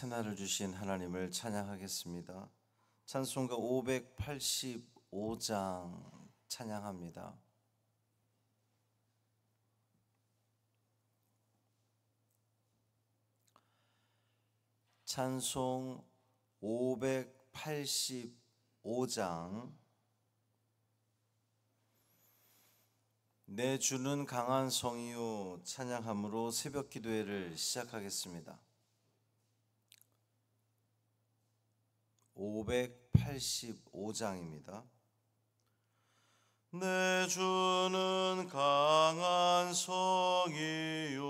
새날을 주신 하나님을 찬양하겠습니다. 찬송가 585장 찬양합니다. 찬송 585장. 내 주는 강한 성이요 찬양함으로 새벽 기도회를 시작하겠습니다. 585장입니다. 내 주는 강한 성이요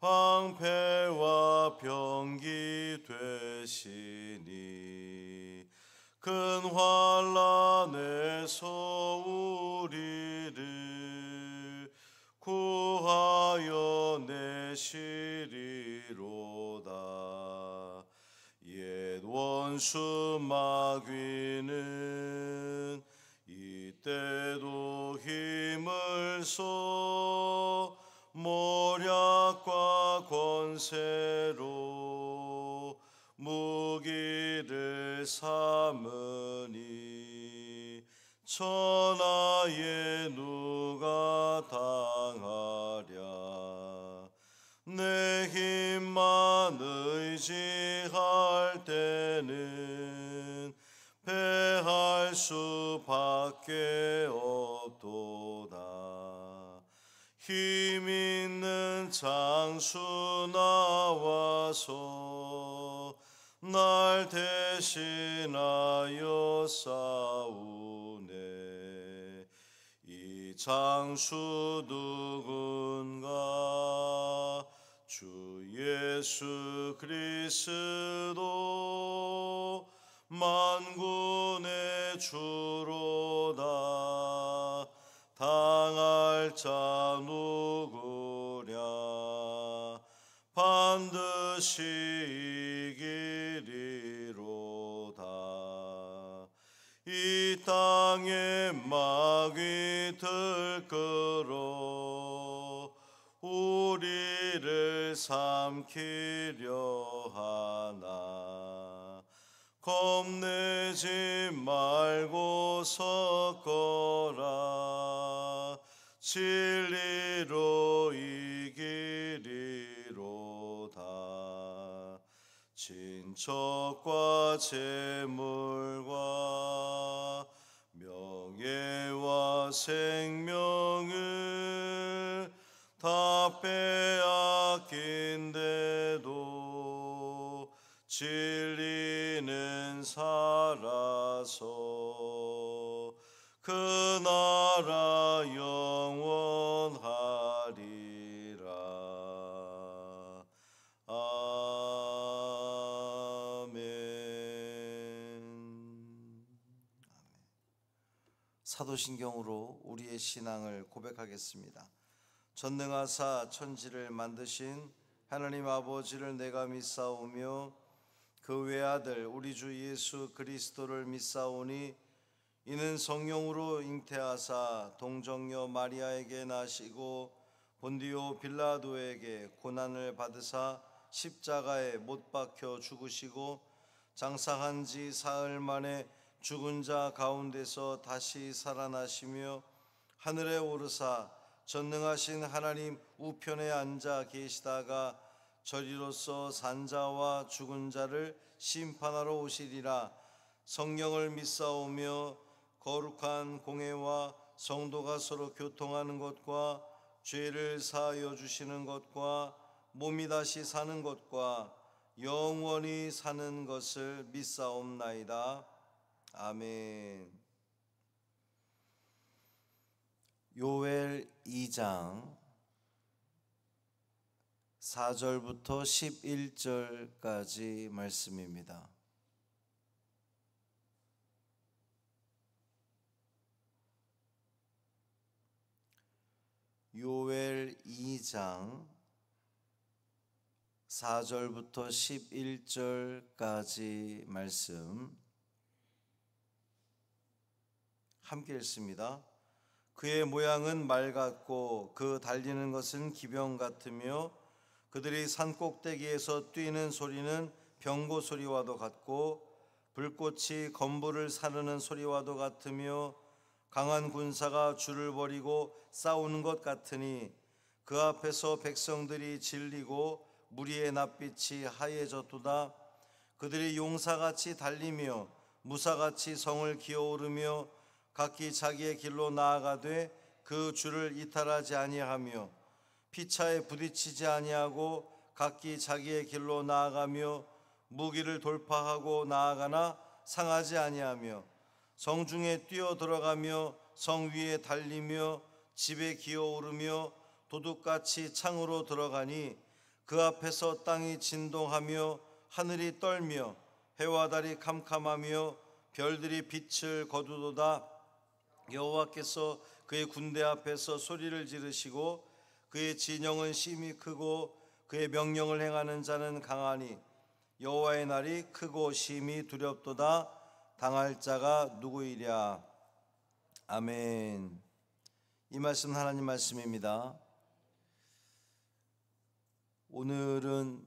방패와 병기 되시니 큰 환난에서 우리를 구하여 내시리로다. 옛 원수 마귀는 이때도 힘을 써 모략과 권세로 무기를 삼으니 천하에 누가 당하랴. 내 힘만 의지할 때는 패할 수밖에 없도다. 힘 있는 장수 나와서 날 대신하여 싸우네. 이 장수 누군가? 주 예수 그리스도 만군의 주로다. 당할 자 누구랴? 반드시 이기리로다. 이 땅에 마귀 들끓어 우리를 삼키려 하나. 겁내지 말고 섰거라. 진리로 이기리로다. 친척과 재물과 명예와 생명을 다 빼앗긴데도 진리는 살아서 그 나라 영원하리라. 아멘. 사도신경으로 우리의 신앙을 고백하겠습니다. 전능하사 천지를 만드신 하나님 아버지를 내가 믿사오며 그 외아들 우리 주 예수 그리스도를 믿사오니 이는 성령으로 잉태하사 동정녀 마리아에게 나시고 본디오 빌라도에게 고난을 받으사 십자가에 못 박혀 죽으시고 장사한 지 사흘 만에 죽은 자 가운데서 다시 살아나시며 하늘에 오르사 전능하신 하나님 우편에 앉아 계시다가 저리로서 산자와 죽은 자를 심판하러 오시리라. 성령을 믿사오며 거룩한 공회와 성도가 서로 교통하는 것과 죄를 사하여 주시는 것과 몸이 다시 사는 것과 영원히 사는 것을 믿사옵나이다. 아멘. 요엘 2장 4절부터 11절까지 말씀입니다. 요엘 2장 4절부터 11절까지 말씀 함께 읽습니다. 그의 모양은 말 같고 그 달리는 것은 기병 같으며 그들이 산꼭대기에서 뛰는 소리는 병고 소리와도 같고 불꽃이 건불을 사르는 소리와도 같으며 강한 군사가 줄을 벌이고 싸우는 것 같으니 그 앞에서 백성들이 질리고 무리의 낯빛이 하얘졌도다. 그들이 용사같이 달리며 무사같이 성을 기어오르며 각기 자기의 길로 나아가되 그 줄을 이탈하지 아니하며 피차에 부딪히지 아니하고 각기 자기의 길로 나아가며 무기를 돌파하고 나아가나 상하지 아니하며 성중에 뛰어 들어가며 성 위에 달리며 집에 기어오르며 도둑같이 창으로 들어가니 그 앞에서 땅이 진동하며 하늘이 떨며 해와 달이 캄캄하며 별들이 빛을 거두도다. 여호와께서 그의 군대 앞에서 소리를 지르시고 그의 진영은 심히 크고 그의 명령을 행하는 자는 강하니 여호와의 날이 크고 심히 두렵도다. 당할 자가 누구이랴. 아멘. 이 말씀 하나님 말씀입니다. 오늘은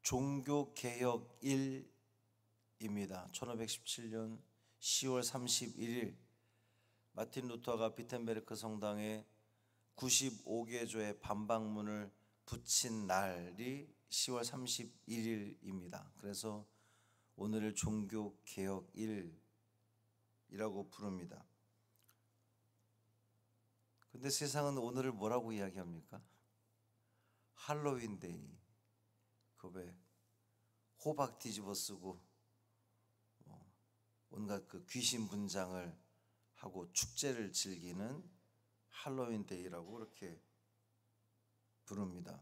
종교개혁일입니다. 1517년 10월 31일 마틴 루터가 비텐베르크 성당에 95개조의 반박문을 붙인 날이 10월 31일입니다. 그래서 오늘을 종교개혁일이라고 부릅니다. 근데 세상은 오늘을 뭐라고 이야기합니까? 할로윈데이. 그 왜 호박 뒤집어 쓰고 온갖 그 귀신 분장을 하고 축제를 즐기는 할로윈데이라고 그렇게 부릅니다.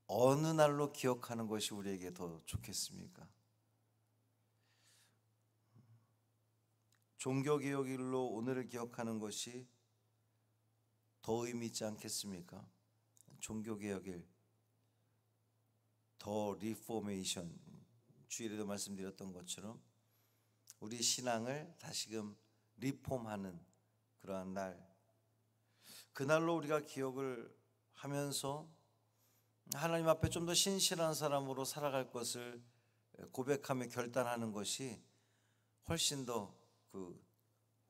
어느 날로 기억하는 것이 우리에게 더 좋겠습니까? 종교개혁일로 오늘을 기억하는 것이 더 의미 있지 않겠습니까? 종교개혁일, 더 리포메이션, 주일에도 말씀드렸던 것처럼 우리 신앙을 다시금 리폼하는 그러한 날, 그날로 우리가 기억을 하면서 하나님 앞에 좀 더 신실한 사람으로 살아갈 것을 고백하며 결단하는 것이 훨씬 더 그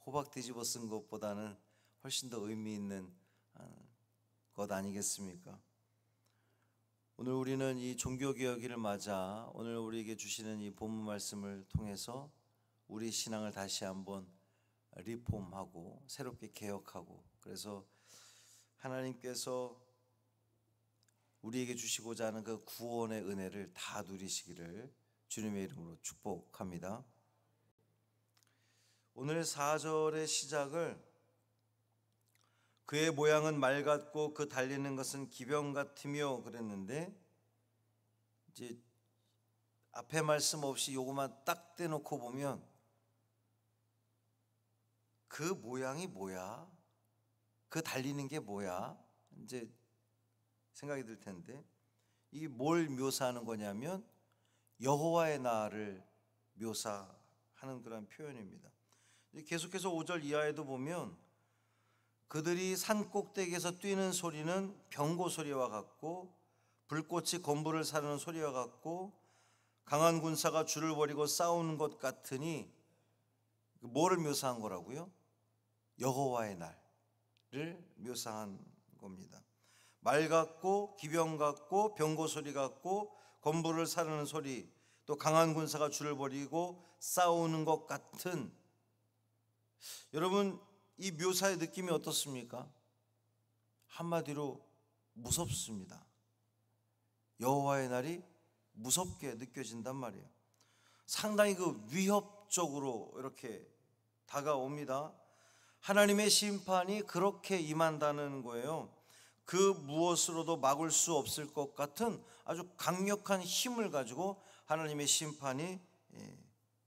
호박 뒤집어 쓴 것보다는 훨씬 더 의미 있는 것 아니겠습니까? 오늘 우리는 이 종교개혁일을 맞아 오늘 우리에게 주시는 이 본문 말씀을 통해서 우리 신앙을 다시 한번 리폼하고 새롭게 개혁하고, 그래서 하나님께서 우리에게 주시고자 하는 그 구원의 은혜를 다 누리시기를 주님의 이름으로 축복합니다. 오늘 4절의 시작을 그의 모양은 말 같고 그 달리는 것은 기병 같으며 그랬는데, 이제 앞에 말씀 없이 요것만 딱 떼놓고 보면 그 모양이 뭐야? 그 달리는 게 뭐야? 이제 생각이 들 텐데, 이게 뭘 묘사하는 거냐면 여호와의 날을 묘사하는 그런 표현입니다. 계속해서 5절 이하에도 보면 그들이 산 꼭대기에서 뛰는 소리는 병고 소리와 같고 불꽃이 건불을 사르는 소리와 같고 강한 군사가 줄을 벌이고 싸우는 것 같으니, 뭐를 묘사한 거라고요? 여호와의 날을 묘사한 겁니다. 말 같고 기병 같고 병고 소리 같고 건불을 사르는 소리, 또 강한 군사가 줄을 벌이고 싸우는 것 같은, 여러분 이 묘사의 느낌이 어떻습니까? 한마디로 무섭습니다. 여호와의 날이 무섭게 느껴진단 말이에요. 상당히 그 위협적으로 이렇게 다가옵니다. 하나님의 심판이 그렇게 임한다는 거예요. 그 무엇으로도 막을 수 없을 것 같은 아주 강력한 힘을 가지고 하나님의 심판이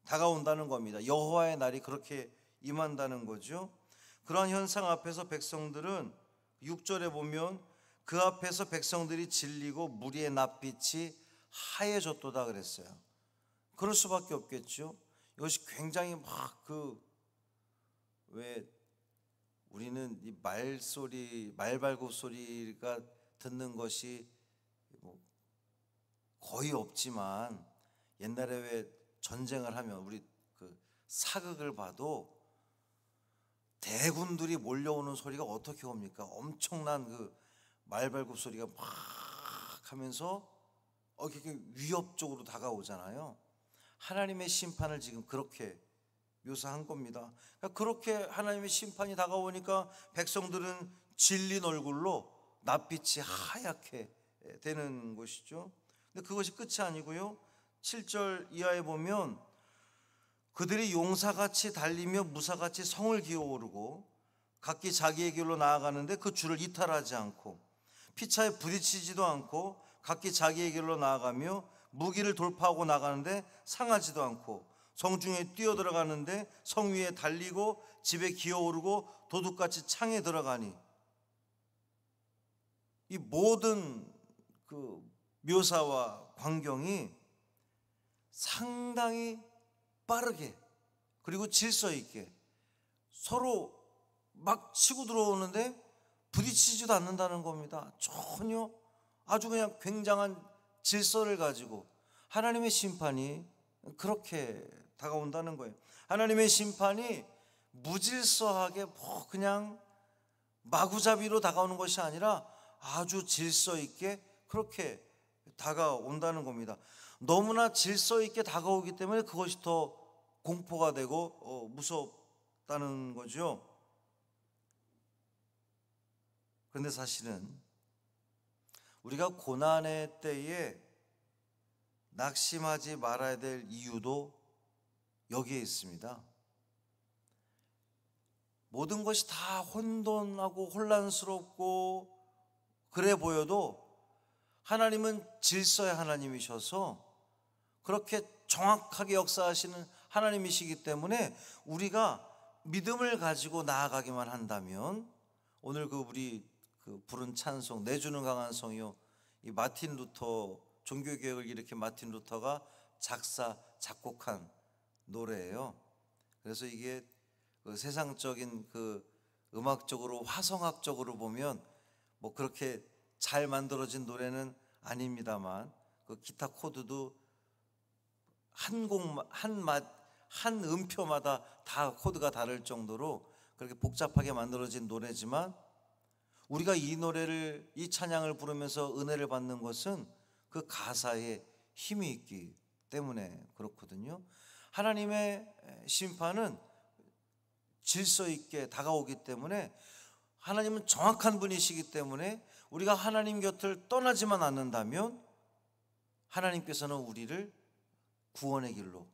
다가온다는 겁니다. 여호와의 날이 그렇게 임한다는 거죠. 그러한 현상 앞에서 백성들은 6절에 보면 그 앞에서 백성들이 질리고 무리의 낯빛이 하얘졌도다 그랬어요. 그럴 수밖에 없겠죠. 이것이 굉장히 막 왜 우리는 이 말소리, 말발굽 소리가 듣는 것이 뭐 거의 없지만, 옛날에 왜 전쟁을 하면 우리 그 사극을 봐도 대군들이 몰려오는 소리가 어떻게 옵니까? 엄청난 그 말발굽 소리가 막 하면서 이렇게 위협적으로 다가오잖아요. 하나님의 심판을 지금 그렇게 묘사한 겁니다. 그러니까 그렇게 하나님의 심판이 다가오니까 백성들은 질린 얼굴로 낯빛이 하얗게 되는 것이죠. 근데 그것이 끝이 아니고요, 7절 이하에 보면 그들이 용사같이 달리며 무사같이 성을 기어오르고 각기 자기의 길로 나아가는데 그 줄을 이탈하지 않고 피차에 부딪히지도 않고 각기 자기의 길로 나아가며 무기를 돌파하고 나가는데 상하지도 않고 성중에 뛰어들어가는데 성 위에 달리고 집에 기어오르고 도둑같이 창에 들어가니, 이 모든 그 묘사와 광경이 상당히 빠르게 그리고 질서 있게 서로 막 치고 들어오는데 부딪히지도 않는다는 겁니다. 전혀 아주 그냥 굉장한 질서를 가지고 하나님의 심판이 그렇게 다가온다는 거예요. 하나님의 심판이 무질서하게 뭐 그냥 마구잡이로 다가오는 것이 아니라 아주 질서 있게 그렇게 다가온다는 겁니다. 너무나 질서 있게 다가오기 때문에 그것이 더 공포가 되고 무섭다는 거죠. 그런데 사실은 우리가 고난의 때에 낙심하지 말아야 될 이유도 여기에 있습니다. 모든 것이 다 혼돈하고 혼란스럽고 그래 보여도 하나님은 질서의 하나님이셔서 그렇게 정확하게 역사하시는 하나님이시기 때문에 우리가 믿음을 가지고 나아가기만 한다면, 오늘 우리 부른 찬송 내주는 강한 성이요, 이 마틴 루터 종교개혁을 일으킨 마틴 루터가 작사 작곡한 노래예요. 그래서 이게 세상적인 음악적으로 화성학적으로 보면 뭐 그렇게 잘 만들어진 노래는 아닙니다만, 기타 코드도 한 음표마다 다 코드가 다를 정도로 그렇게 복잡하게 만들어진 노래지만, 우리가 이 노래를, 이 찬양을 부르면서 은혜를 받는 것은 그 가사에 힘이 있기 때문에 그렇거든요. 하나님의 심판은 질서 있게 다가오기 때문에, 하나님은 정확한 분이시기 때문에 우리가 하나님 곁을 떠나지만 않는다면 하나님께서는 우리를 구원의 길로,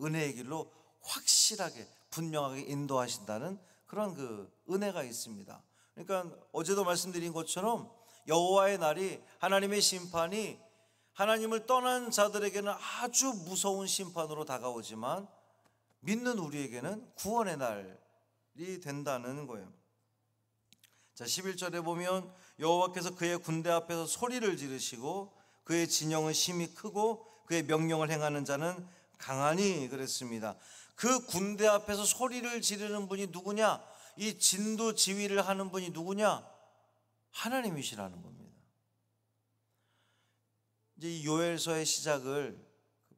은혜의 길로 확실하게 분명하게 인도하신다는 그런 은혜가 있습니다. 그러니까 어제도 말씀드린 것처럼 여호와의 날이, 하나님의 심판이 하나님을 떠난 자들에게는 아주 무서운 심판으로 다가오지만 믿는 우리에게는 구원의 날이 된다는 거예요. 자, 11절에 보면 여호와께서 그의 군대 앞에서 소리를 지르시고 그의 진영은 심히 크고 그의 명령을 행하는 자는 강하니 그랬습니다. 그 군대 앞에서 소리를 지르는 분이 누구냐? 이 진두지휘를 하는 분이 누구냐? 하나님이시라는 겁니다. 이제 이 요엘서의 시작을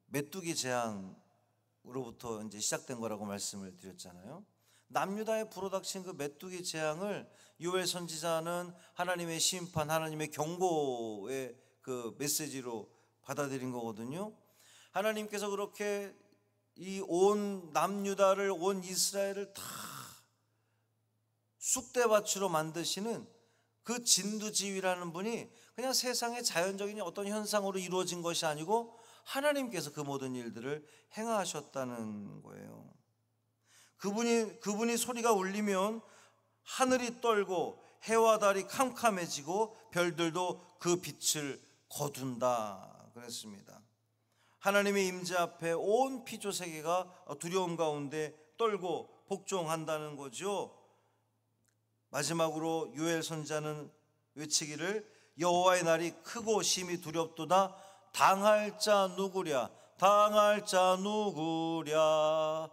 메뚜기 재앙으로부터 이제 시작된 거라고 말씀을 드렸잖아요. 남유다에 불어닥친 그 메뚜기 재앙을 요엘 선지자는 하나님의 심판, 하나님의 경고의 메시지로 받아들인 거거든요. 하나님께서 그렇게 이 온 남유다를, 온 이스라엘을 다 쑥대밭으로 만드시는 그 진두지휘라는 분이 그냥 세상의 자연적인 어떤 현상으로 이루어진 것이 아니고 하나님께서 그 모든 일들을 행하셨다는 거예요. 그분이 소리가 울리면 하늘이 떨고 해와 달이 캄캄해지고 별들도 그 빛을 거둔다 그랬습니다. 하나님의 임재 앞에 온 피조 세계가 두려움 가운데 떨고 복종한다는 거죠. 마지막으로 요엘 선지자는 외치기를 여호와의 날이 크고 심히 두렵도다. 당할 자 누구랴? 당할 자 누구랴?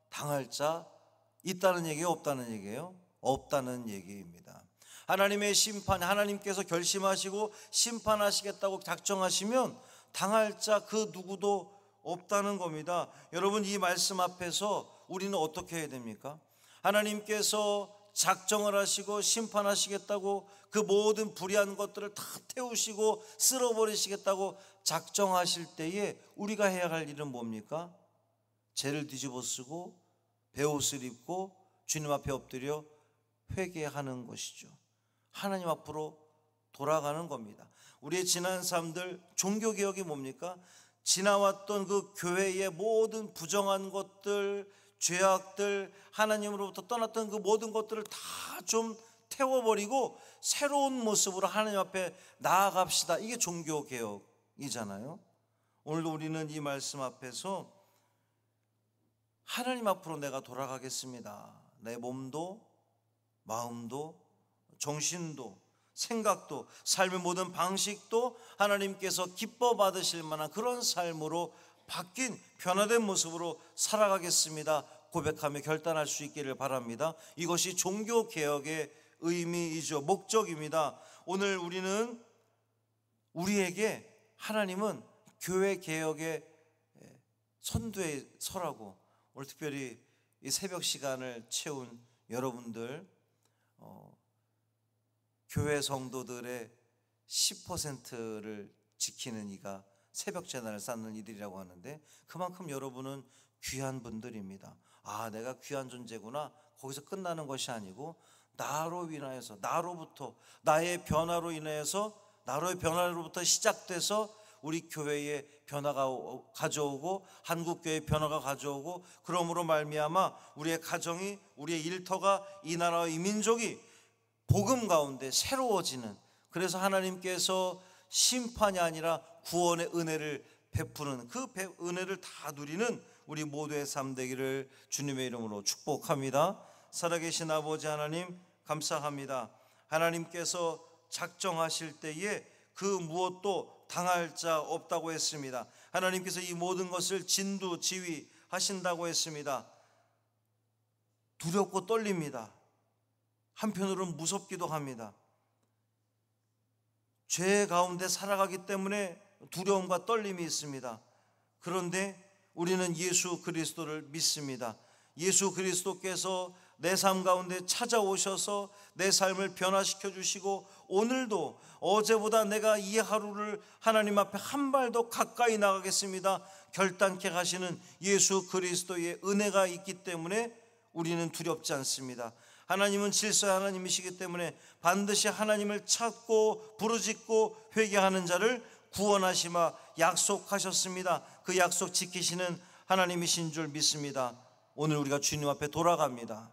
당할 자 있다는 얘기예요, 없다는 얘기예요? 없다는 얘기입니다. 하나님의 심판, 하나님께서 결심하시고 심판하시겠다고 작정하시면 당할 자 그 누구도 없다는 겁니다. 여러분, 이 말씀 앞에서 우리는 어떻게 해야 됩니까? 하나님께서 작정을 하시고 심판하시겠다고 그 모든 불의한 것들을 다 태우시고 쓸어버리시겠다고 작정하실 때에 우리가 해야 할 일은 뭡니까? 죄를 뒤집어 쓰고 베옷을 입고 주님 앞에 엎드려 회개하는 것이죠. 하나님 앞으로 돌아가는 겁니다. 우리의 지난 삶들, 종교개혁이 뭡니까? 지나왔던 그 교회의 모든 부정한 것들, 죄악들, 하나님으로부터 떠났던 그 모든 것들을 다 좀 태워버리고 새로운 모습으로 하나님 앞에 나아갑시다. 이게 종교개혁이잖아요. 오늘도 우리는 이 말씀 앞에서 하나님 앞으로 내가 돌아가겠습니다. 내 몸도 마음도 정신도 생각도 삶의 모든 방식도 하나님께서 기뻐 받으실 만한 그런 삶으로 바뀐 변화된 모습으로 살아가겠습니다 고백하며 결단할 수 있기를 바랍니다. 이것이 종교개혁의 의미이죠. 목적입니다. 오늘 우리는 우리에게 하나님은 교회개혁의 선두에 서라고, 오늘 특별히 이 새벽 시간을 채운 여러분들, 교회 성도들의 10%를 지키는 이가 새벽 재단을 쌓는 이들이라고 하는데, 그만큼 여러분은 귀한 분들입니다. 아, 내가 귀한 존재구나. 거기서 끝나는 것이 아니고 나로 인하여서, 나로부터, 나의 변화로 인해서, 나로의 변화로부터 시작돼서 우리 교회에 변화가 가져오고 한국교회의 변화가 가져오고, 그러므로 말미암아 우리의 가정이, 우리의 일터가, 이 나라와 이 민족이 복음 가운데 새로워지는, 그래서 하나님께서 심판이 아니라 구원의 은혜를 베푸는, 그 은혜를 다 누리는 우리 모두의 삶 되기를 주님의 이름으로 축복합니다. 살아계신 아버지 하나님, 감사합니다. 하나님께서 작정하실 때에 그 무엇도 당할 자 없다고 했습니다. 하나님께서 이 모든 것을 진두지휘하신다고 했습니다. 두렵고 떨립니다. 한편으로는 무섭기도 합니다. 죄 가운데 살아가기 때문에 두려움과 떨림이 있습니다. 그런데 우리는 예수 그리스도를 믿습니다. 예수 그리스도께서 내 삶 가운데 찾아오셔서 내 삶을 변화시켜 주시고, 오늘도 어제보다 내가 이 하루를 하나님 앞에 한 발 더 가까이 나가겠습니다 결단케 하시는 예수 그리스도의 은혜가 있기 때문에 우리는 두렵지 않습니다. 하나님은 질서의 하나님이시기 때문에 반드시 하나님을 찾고 부르짖고 회개하는 자를 구원하시마 약속하셨습니다. 그 약속 지키시는 하나님이신 줄 믿습니다. 오늘 우리가 주님 앞에 돌아갑니다.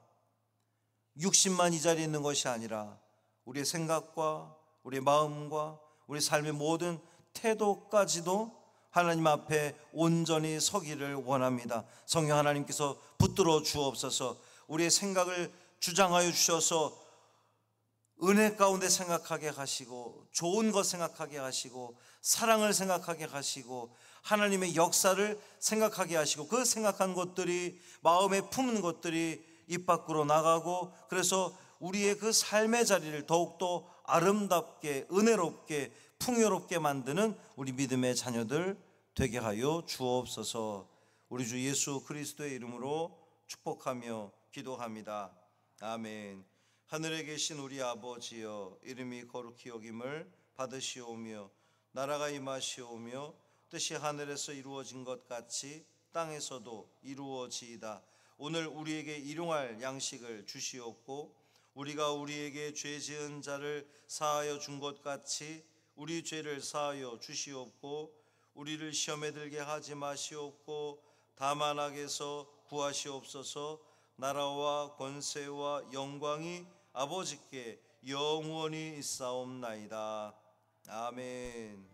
60만 이 자리에 있는 것이 아니라 우리의 생각과 우리의 마음과 우리 삶의 모든 태도까지도 하나님 앞에 온전히 서기를 원합니다. 성령 하나님께서 붙들어 주옵소서. 우리의 생각을 주장하여 주셔서 은혜 가운데 생각하게 하시고, 좋은 것 생각하게 하시고, 사랑을 생각하게 하시고, 하나님의 역사를 생각하게 하시고, 그 생각한 것들이, 마음에 품은 것들이 입 밖으로 나가고, 그래서 우리의 그 삶의 자리를 더욱더 아름답게, 은혜롭게, 풍요롭게 만드는 우리 믿음의 자녀들 되게 하여 주옵소서. 우리 주 예수 그리스도의 이름으로 축복하며 기도합니다. 아멘. 하늘에 계신 우리 아버지여, 이름이 거룩히 여김을 받으시오며 나라가 임하시오며 뜻이 하늘에서 이루어진 것 같이 땅에서도 이루어지이다. 오늘 우리에게 일용할 양식을 주시옵고, 우리가 우리에게 죄 지은 자를 사하여 준 것 같이 우리 죄를 사하여 주시옵고, 우리를 시험에 들게 하지 마시옵고 다만 악에서 구하시옵소서. 나라와 권세와 영광이 아버지께 영원히 있사옵나이다. 아멘.